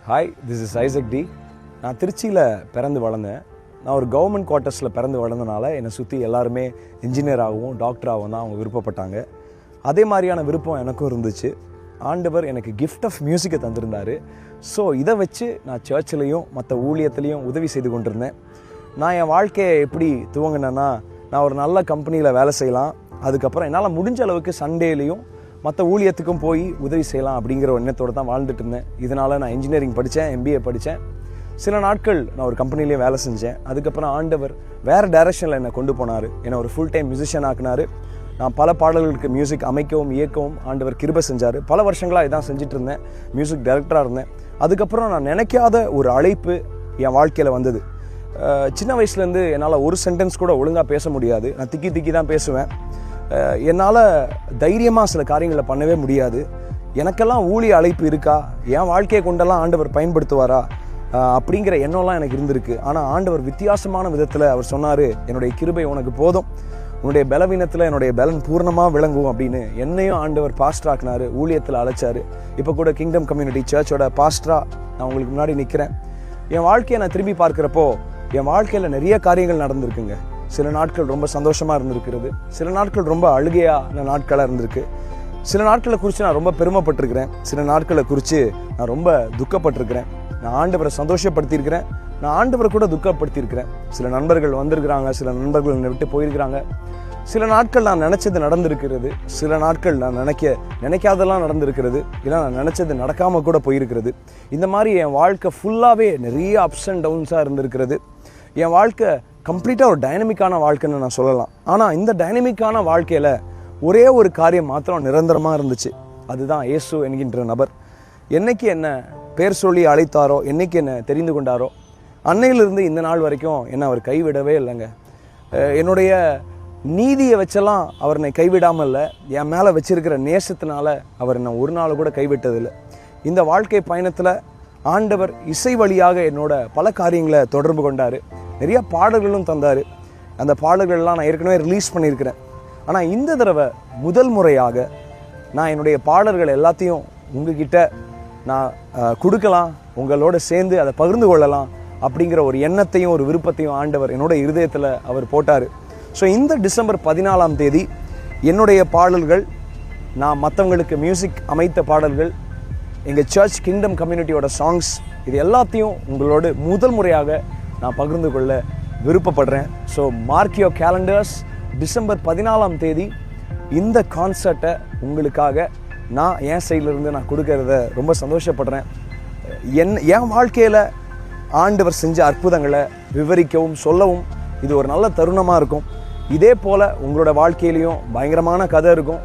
Hi, this is Isaac D. நான் திருச்சியில் பிறந்து வளர்ந்தேன். நான் ஒரு கவர்மெண்ட் குவார்ட்டர்ஸில் பிறந்து வளர்ந்தனால என்னை சுற்றி எல்லாருமே இன்ஜினியராகவும் டாக்டராகவும் தான் அவங்க விருப்பப்பட்டாங்க. அதே மாதிரியான விருப்பம் எனக்கும் இருந்துச்சு. ஆண்டவர் எனக்கு கிஃப்ட் ஆஃப் மியூசிக்கை தந்திருந்தார். ஸோ இதை வச்சு நான் சர்ச்சிலையும் மற்ற ஊழியத்துலேயும் உதவி செய்து கொண்டிருந்தேன். நான் என் வாழ்க்கையை எப்படி துவங்கினேன்னா, நான் ஒரு நல்ல கம்பெனியில் வேலை செய்யலாம், அதுக்கப்புறம் என்னால் முடிஞ்ச அளவுக்கு சண்டேலையும் மற்ற ஊழியத்துக்கும் போய் உதவி செய்யலாம் அப்படிங்கிற ஒரு எண்ணத்தோடு தான் வாழ்ந்துட்டு இருந்தேன். இதனால் நான் இன்ஜினியரிங் படித்தேன், MBA படித்தேன். சில நாட்கள் நான் ஒரு கம்பெனிலேயே வேலை செஞ்சேன். அதுக்கப்புறம் ஆண்டவர் வேறு டைரெக்ஷனில் என்னை கொண்டு போனார். என்னை ஒரு ஃபுல் டைம் மியூசிஷியன் ஆக்கினார். நான் பல பாடல்களுக்கு மியூசிக் அமைக்கவும் இயக்கவும் ஆண்டவர் கிருபை செஞ்சார். பல வருஷங்களாக இதான் செஞ்சுட்டு இருந்தேன். மியூசிக் டைரக்டராக இருந்தேன். அதுக்கப்புறம் நான் நினைக்காத ஒரு அழைப்பு என் வாழ்க்கையில் வந்தது. சின்ன வயசுலேருந்து என்னால் ஒரு சென்டென்ஸ் கூட ஒழுங்காக பேச முடியாது. நான் திக்கி தான் பேசுவேன். என்னால் தைரியமாக சில காரியங்களை பண்ணவே முடியாது. எனக்கெல்லாம் ஊழிய அழைப்பு இருக்கா, என் வாழ்க்கையை கொண்டெல்லாம் ஆண்டவர் பயன்படுத்துவாரா அப்படிங்கிற எண்ணம்லாம் எனக்கு இருந்திருக்கு. ஆனால் ஆண்டவர் வித்தியாசமான விதத்தில் அவர் சொன்னார், என்னுடைய கிருபை உனக்கு போதும், உன்னுடைய பலவீனத்தில் என்னுடைய பலன் பூர்ணமாக விளங்கும் அப்படின்னு என்னையும் ஆண்டவர் பாஸ்டராக்குனார், ஊழியத்தில் அழைச்சார். இப்போ கூட கிங்டம் கம்யூனிட்டி சர்ச்சோட பாஸ்டராக நான் உங்களுக்கு முன்னாடி நிற்கிறேன். என் வாழ்க்கையை நான் திரும்பி பார்க்குறப்போ என் வாழ்க்கையில் நிறைய காரியங்கள் நடந்திருக்குங்க. சில நாட்கள் ரொம்ப சந்தோஷமாக இருந்திருக்கிறது, சில நாட்கள் ரொம்ப அழுகையான நாட்களாக இருந்திருக்கு. சில நாட்களை குறித்து நான் ரொம்ப பெருமைப்பட்டிருக்கிறேன், சில நாட்களை குறித்து நான் ரொம்ப துக்கப்பட்டிருக்கிறேன். நான் ஆண்டவரை சந்தோஷப்படுத்தியிருக்கிறேன், நான் ஆண்டவரை கூட துக்கப்படுத்தியிருக்கிறேன். சில நண்பர்கள் வந்திருக்கிறாங்க, சில நண்பர்கள் என்னை விட்டு போயிருக்கிறாங்க. சில நாட்கள் நான் நினச்சது நடந்திருக்கிறது, சில நாட்கள் நான் நினைக்காதெல்லாம் நடந்திருக்கிறது, இல்லை நான் நினச்சது நடக்காமல் கூட போயிருக்கிறது. இந்த மாதிரி என் வாழ்க்கை ஃபுல்லாகவே நிறைய அப்ஸ் அண்ட் டவுன்ஸாக இருந்திருக்கிறது. என் வாழ்க்கை கம்ப்ளீட்டாக ஒரு டைனமிக்கான வாழ்க்கைன்னு நான் சொல்லலாம். ஆனால் இந்த டைனமிக்கான வாழ்க்கையில் ஒரே ஒரு காரியம் மாத்திரம் நிரந்தரமாக இருந்துச்சு. அதுதான் இயேசு என்கின்ற நபர். என்னைக்கு என்னை பேர் சொல்லி அழைத்தாரோ, என்னைக்கு என்னை தெரிந்து கொண்டாரோ, அன்னையிலிருந்து இந்த நாள் வரைக்கும் என்னை அவர் கைவிடவே இல்லைங்க. என்னுடைய நீதியை வச்செல்லாம் அவர் என்னை கைவிடாமல் இல்லை, என் மேலே வச்சிருக்கிற நேசத்தினால அவர் என்னை ஒரு நாள் கூட கைவிட்டதில்லை. இந்த வாழ்க்கை பயணத்தில் ஆண்டவர் இசை வழியாக என்னோட பல காரியங்களை தொடர்பு கொண்டார். நிறைய பாடல்களும் தந்தார். அந்த பாடல்கள்லாம் நான் ஏற்கனவே ரிலீஸ் பண்ணியிருக்கிறேன். ஆனால் இந்த தடவை முதல் முறையாக நான் என்னுடைய பாடல்கள் எல்லாத்தையும் உங்ககிட்ட நான் கொடுக்கலாம், உங்களோட சேர்ந்து அதை பகிர்ந்து கொள்ளலாம் அப்படிங்கிற ஒரு எண்ணத்தையும் ஒரு விருப்பத்தையும் ஆண்டவர் என்னோட இருதயத்தில் அவர் போட்டார். ஸோ இந்த டிசம்பர் 14ஆம் தேதி என்னுடைய பாடல்கள், நான் மற்றவங்களுக்கு மியூசிக் அமைத்த பாடல்கள், எங்கள் சர்ச் கிங்டம் கம்யூனிட்டியோட சாங்ஸ், இது எல்லாத்தையும் உங்களோட முதல் முறையாக நான் பகிர்ந்து கொள்ள விருப்பப்படுறேன். So mark your calendars. December 14ஆம் தேதி இந்த கான்சர்ட்டை உங்களுக்காக நான் என் சைட்லேருந்து நான் கொடுக்கறத ரொம்ப சந்தோஷப்படுறேன். என் வாழ்க்கையில் ஆண்டவர் செஞ்ச அற்புதங்களை விவரிக்கவும் சொல்லவும் இது ஒரு நல்ல தருணமாக இருக்கும். இதே போல் உங்களோட வாழ்க்கையிலையும் பயங்கரமான கதை இருக்கும்,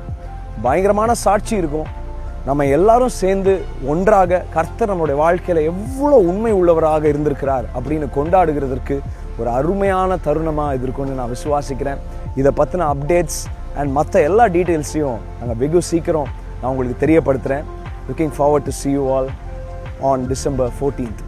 பயங்கரமான சாட்சி இருக்கும். நம்ம எல்லாரும் சேர்ந்து ஒன்றாக கர்த்தர் நம்மளுடைய வாழ்க்கையில் எவ்வளோ உண்மை உள்ளவராக இருந்திருக்கிறார் அப்படின்னு கொண்டாடுகிறதற்கு ஒரு அருமையான தருணமாக இது இருக்கும்னு நான் விசுவாசிக்கிறேன். இதை பற்றின அப்டேட்ஸ் அண்ட் மற்ற எல்லா டீட்டெயில்ஸையும் நாங்கள் வெகு சீக்கிரம் நான் உங்களுக்கு தெரியப்படுத்துகிறேன். Looking forward to see you all on December 14th.